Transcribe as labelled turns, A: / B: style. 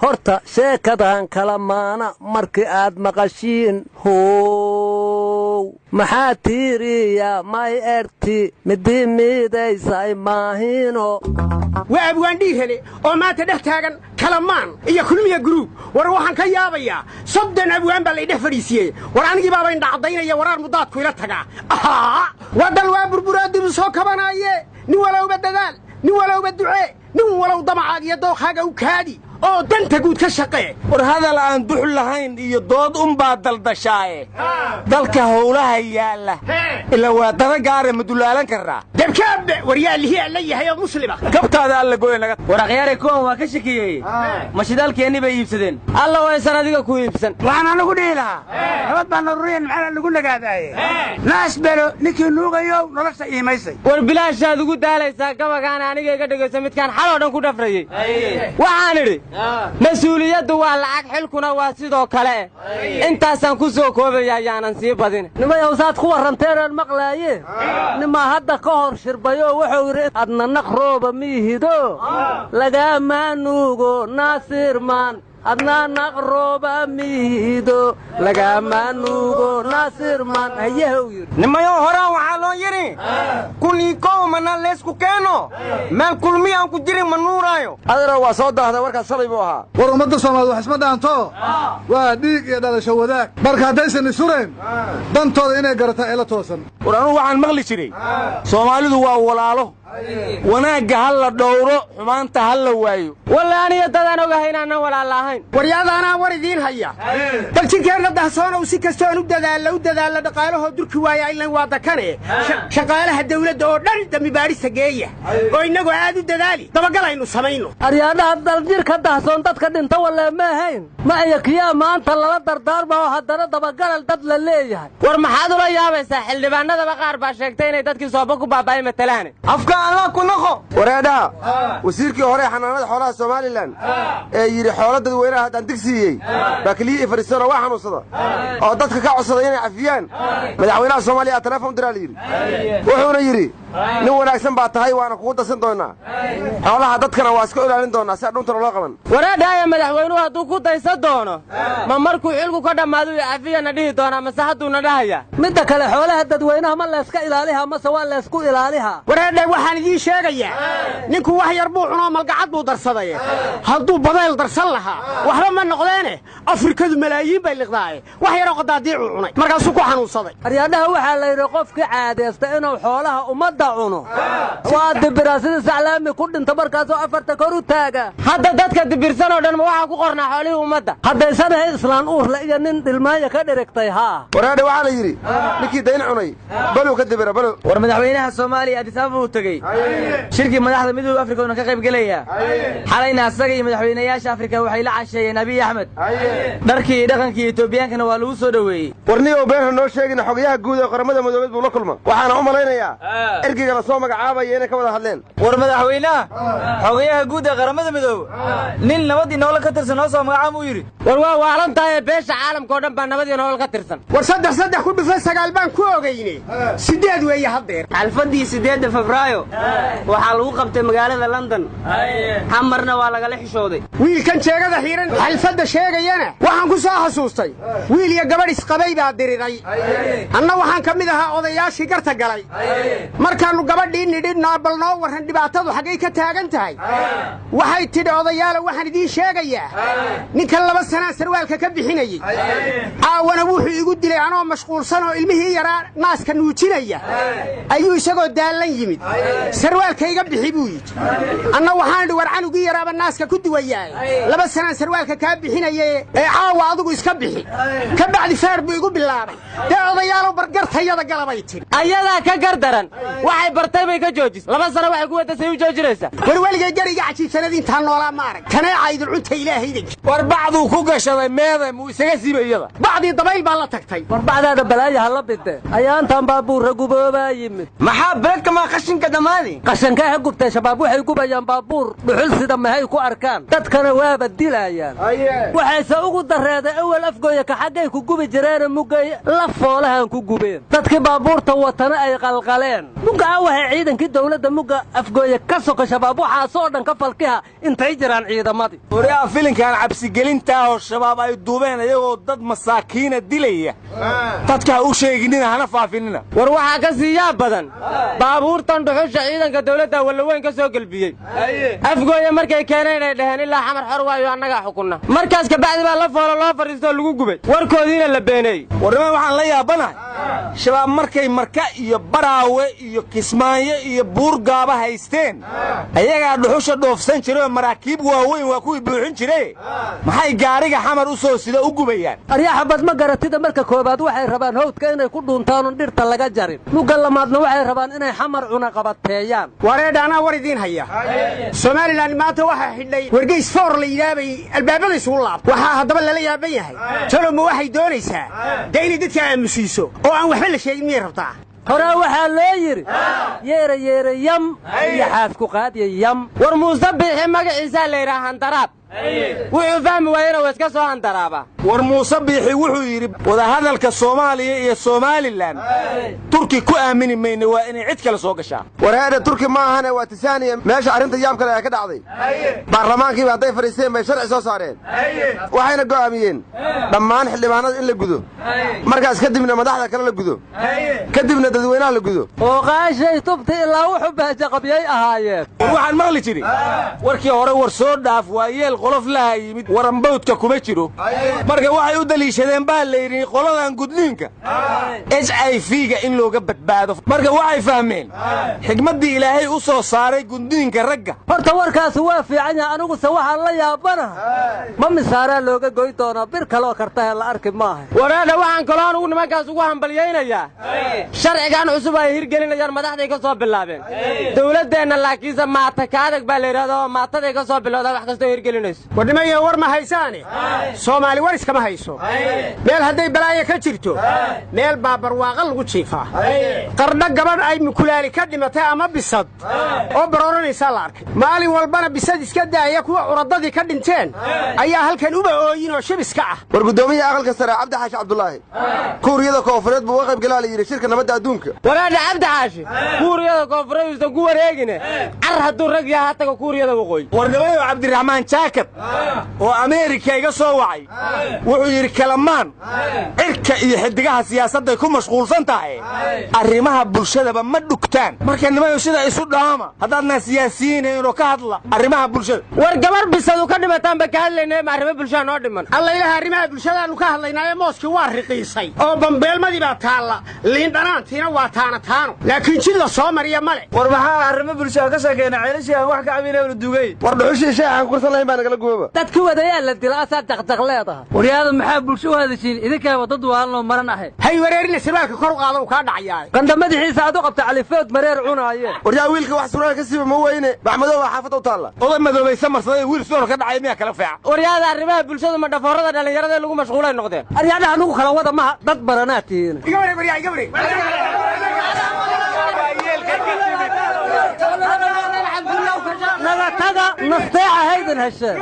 A: horta sheekadan kala maana markii aad maqashiin how maxaa tiiriya may erti midii miidaysay maahino
B: waa abwaandhii hele oo maanta dhex taagan kalamaan iyo kulmiya guruub war waxaan ka yaabayaa 30 abwaan baa la dhex fadhiisiyey war anigii baaba indhacadaynaya waraar mudaadku ila tagaa wadan waa burburaadibu soo kabanaaye nin walowba dadaal nin walowba ducee nin walow damacaaga iyo dookhaaga u kaadi oo danta guud ka shaqee
C: war hadal aan duxul lahayn iyo dood baa daldashaaye dalka howlaha yaala ila waa daba gaar madulaalan karaa
B: dabkaabe waryaalihi alla yahay oo muslima
C: gabtaada alla gooy naga
D: war aqyaare koon waa ka shakiyay mashidalkeeni bay iibsadeen alla way sanadiga ku iibsan
E: waxaan anagu dhiilaa nabad baan nuriyeen maxaa lagu nagaadaaye naas belo ninkii nuugayo nolosha iimaysay
D: war bilaashaad ugu daalaysaa gabagaan aniga iga dhigayso midkaan xaloo dhan ku dhafrayay waxaan idhi mas-uuliyaddu waa lacag xilkuna waa sidoo kale intaasaan ku soo koobaya ayaanan sii badin
A: nimayow saad ku warranteereen maqlaaye nimaa hadda ka hor shirbayo wuxuu yidhi adna naq rooba miihido lagaamaa nuugo naasirmaan adna naq rooba miihido lagaamaa nuugo naasirmaan hayahow yidhi
C: nimayo horaan waxaa loo yidhi kunikow mana leysku keeno meel kulmiyaan ku jirin ma nuuraayo adina waa soo daahday warkaas shalay buu ahaa
F: war ummadda Soomaaliyeed wax isma dhaanto waa dhiig iyo dhalasho wadaag marka haddaysan isureen dantooda inay garataa ila toosan
C: war anu waxaan maqli jiray Soomaalidu waa walaalo wanaagga hal la dhowro xumaanta hal la waayo
D: wallaaniyo dadaan ogahay inaanan walaalahayn
B: waryaadaanaa war idiin haya bal jirkeena dahsoon oo si kastoo u dadaala dhaqaalaha durki waaya ilaa waa dakane shaqaalaha dawladda oo dhan dambi baarista geeya oo inagu aad u dadaali dabagalaynu samayno
A: aryaadaha daljirka dahsoon dadka dhinta wala ma ahayn ma ay kiyaa maanta lala dardaarmo haddana dabagalal dad la leeyahay
D: war maxaad ula yaabaysaa xildhibaanada qaar baa sheegtay inay dadkii sooba ku baabay matalaan
C: afka Allah ku noqo wareeda wasiirkii hore xanaanada xoolaha Soomaaliland ee yiri xoolada dadweynaha hadaan digsiiyay baakliye fariisana waa xanuunsada oo dadka ka codsaday inay afiyaan madaxweynaha Soomaaliya telefoon diraa yiri wuxuuna yiri nin wanaagsan baa tahay waana kugu dasan doonaa xoolaha dadkana waa iska ilaalin doonaa si dhunta loo qaban
D: wareeda madaxweynuhu haduu ku daysan doono ma markuu xilku ka dhamaado afiyana dhihi doonaa masaxaduna dhahaya
A: midda kale xoolaha dadweynaha ma la iska ilaaliha ma sawaa la isku ilaaliha
B: wareeda waxaan idin sheegaya ninku wax yar buu cuno malgacad buu darsaday haduu badayl darsan lahaa waxba ma noqdeene Afrikadu malaayiin bay liqdaay wax yar oo qadaadiic u cunay markaas ku xanuunsaday
A: aryaadaha waxa la yiri qofkii caadeysta inuu xoolaha umada cuno waa dibiraasada salaami ku dhinta markaas oo afarta kor u taaga
D: hadda dadka dibirsan oo dhan ma waxa ku qornaa xoolihii umada
A: haddaysan ahayn islaan uur la iyo nin dhilmaaya ka dhirigtay
C: wareeda waxa la yiri ninkii dayn cunay balu ka dibira balu
D: war madaxweynaha Soomaaliya Addis Ababa uu tagay shirkii madaxda midowga Afrika oo ka qayb galaya xalayna asaga iyo madaxweynayaasha Afrika waxay la casheeyeen Abiy Ahmed dharkii dhaqankii Ethiopiankana waa lagu soo dhaweeyay
C: warniyo been noo sheegin xogayaha guud ee qaramada midowga buu la kulma waxaana u malaynayaa ergiga la soo magacaabay inay ka wada hadleen
D: war madaxweynaha xogayaha guud ee qaramada midowga nin nabadii nolol ka tirsan oo soo magacaab uu yiri war waa waalantahay beesha caalamka oo dhan baa nabadii nolol ka tirsan
B: war saddex ku dhufan 9 baan ku ogeeyay 8 weeye haddeer
D: alfadii 8 Febraayo waxaa lagu qabtay magaalada London hamarna waa laga xishooday
B: wiilkan jeegada xiran xalfada sheegayana waxaan ku soo xasuustay wiil iyo gabadh isqabay baa diriray anna waxaan kamid ahaa odayaashii garta galay markaanu gabadhii nidhina bal noo waran dhibaatadu xagee ka taagan tahay waxay tidhi odayaal waxaan idin sheegayaa ninka 2 sano sarwaalka ka bixinayay caawana wuxuu igu dilay anoo mashquulsan oo ilmihii yaraa naaska nuujinaya ayuu isagoo daalan yimid sarwaalka iga bixi buu yiri anna waxaan war canugii yaraaba naaska ku duwayaay 2 sano sarwaalka ka bixinayay ee caawa adigu iska bixi ka bacdi feer buu igu bilaabay odayaal bargartayada galabay tiri
D: ayada ka gardaran waxay bartay bay ka joojis 2 sano waxay ku wada say u joojinaysa
B: war waliga gariga cajiisanadii inta noolaa maarag kana caydul cunta ilaahay
C: war bacdu ku gashaday meeday mu isaga siibiyada
B: bacdi dabayl baa la tagtay
A: war bacdaada balaayaha la bidde ayaantan baabuur gubooba yimid
C: maxaa beedka ma qashinka dhamaadi
A: qashinka gubtay shabaab waxay gubayaan baabuur dhuxul sida mahay ku arkaan dadkana waaba dilayaan waxayse ugu dareeday awal afgooya ka xaggay ku gubi jireen mugay la foolahan ku gubeen dadkii baabuurta watana ay qalqaleen mugaa waxay ciidankii dawladda muga afgooya ka soka shabaab waxaasoo dhan ka falkiha intay jiraan ciidamadii
G: wariyaa filinkan cabsigelintaa oo shabaab ay duubeen iyagoo dad masaakiina dilaya dadka ha u sheeginina hana faafinina
D: war waxaa ka siiyaa badan baabuurtan dhuxusha ciidanka dawladda wallaweyn ka soo gelbiyey afgooya markay keeneen ay dhaheen ilaa xamar xor waayo annagaa xukunna markaas kabacdi baa la foolo loo fadhiistoo lagu gubay warkoodiina la beeneeyey
G: warnima waxaan la yaabanahay shabaab markay marka iyo baraawe iyo kismaayo iyo buurgaaba haysteen ayagaa dhuxusha dhoofsan jiroo maraakiib waaweyn waa kuwii buuxin jire maxay gaariga xamar u soo sida u gubayaan
A: aryaxabad ma garatida marka koobaad waxay rabaan hawdka inay ku dhuuntaanun dhirta laga jarin mugga lamaadna waxay rabaan inay xamar cunaqabateeyaan
B: wareedha anaa war idiin haya somalilan maanta waxaa xidhay wargeys foor la yidhaabay albaabada isugu laabta waxaa haddaba lala yaaban yahay toloma waxay doonaysaa dee inay dadka aamusiiso oo aan waxba la sheegin miyay rabtaa
A: horaa waxaa loo yidhi yeera yeera yam iyo xaasku qaadiya yam
D: war muuse biixi magaciisaa la yidhaha handaraab wuxuu fahmi waayena waa iska soo handaraabaa
G: war muuse biixi wuxuu yidhi wadahadalka soomaaliya iyo somalilan turki ku aamini mayne waa inay cid kale soo gashaa
C: wareedha turki ma ahane waa tisaaniya meesha arrinta yaab kale ay ka dhacday baarlamaankiiba hadday fadhiisteen bay sharci soo saareen waxayna go'aamiyeen dhammaan xildhibaanada in la gudo markaas kadibna madaxda kale la gudo kadibna dadweynaha la gudo
A: oo qaashay tubti ilaa wuxuu bahjaqabyay ahaayeen
G: war waxaan maqli jiri warkii hore war soo dhaaf waa yeel qolof laha yimid warambawdka kuma jiro marka waxay u daliishadeen baa la yidhi qoladan gudniinka HIV-ga in looga badbaado marka waxay fahmeen xigmaddii ilaahay u soo saaray gudniinka ragga
A: horta warkaasi waa fiican yahay aniguse waxaan la yaabanaha ma misaaraa looga goy doonaa bir kaloo kartahe la arki maaha
D: wareedha waxaan kaloo anugu nimankaas ugu hambalyaynayaa sharcigan cusub ay hirgelinayaan madaxday ka soo bilaabeen dawladdeenna laakiinse maata ka adag baa la yidhahda oo maataday ka soo bilowdaa wax kastoo hirgelinayso
B: warnimayo war ma haysaane soomaali war iskama hayso meel hadday balaayo ka jirto meel baa barwaaqa lagu jiifaa qardho gabadh ay mukulaali ka dhimatay ama bisad oo barooranaysaa la arkay maalin walbana bisad iska daaya kuwa curadadii ka dhinteen ayaa halkan uba ooyin oo shibiska ah
C: war guddoomiyaha aqalka sare cabdi xaashi cabdulaahi kuuriyada koofureed buu uga qayb galaa la yidhi shirka nabadda adduunka
D: waraadha cabdi xaashi kuuriyada koofureed uusan ku wareegine car hadduu rag yaha hataga kuuriyada waqooyi
G: warnimayo cabdiraxmaan jaakad oo ameerika iga soo wacay wuxuu yidhi kalamaan cirka iyo xidigaha siyaasadday ku mashquulsan tahay arrimaha bulshadaba ma dhugtaan marka nimayo sida isu dhaama haddaadnaa siyaasiyiinaynoo ka hadla arrimaha bulshada
D: war gabar bisadu ka dhimataanba ka hadlaynay ma arrimo bulshada noo dhiman
B: alla ilaha arrimaha bulshadaannu ka hadlaynaaye mooskii waa riqiisay oo bambeelmadii baa taalla liindhanaantiina waa taano laakiin jid la soo mariya male
G: war maxaa arrimo bulshada ka sheekeena ceelashii aan wax ka cabinay la dugay
C: war dhuxushii shaaxaan kursan lahayn baa nagala gubaba
A: dadki wadayaa la dila asaa jaqjaq leedahay waryaada maxaa bulsho u hadashiin idinkaaba dad waalanoo maran ahayd
B: hay wareerina sirwaalka kor u qaada uu kaa dhacayaa
A: qanda madaxiisa aad u qabta califood mareer cunaayeen
C: waryaa wiilka wax surwaal ka siiba ma weyne baxmadoo waa xaafadda u taalla
G: oday madoobaysa marsaday wiil soor ka dhacay miyaa kala feeca
D: waryaada arrimaha bulshada ma dhafoorada dhallinyarada lagu mashquulay noqdeen
A: aryaadhaha anugu kala wada maha dad baranaa tihiin
B: iga wareeg waryaa iga wareeg
A: naga taga nasteexa haydan hesheen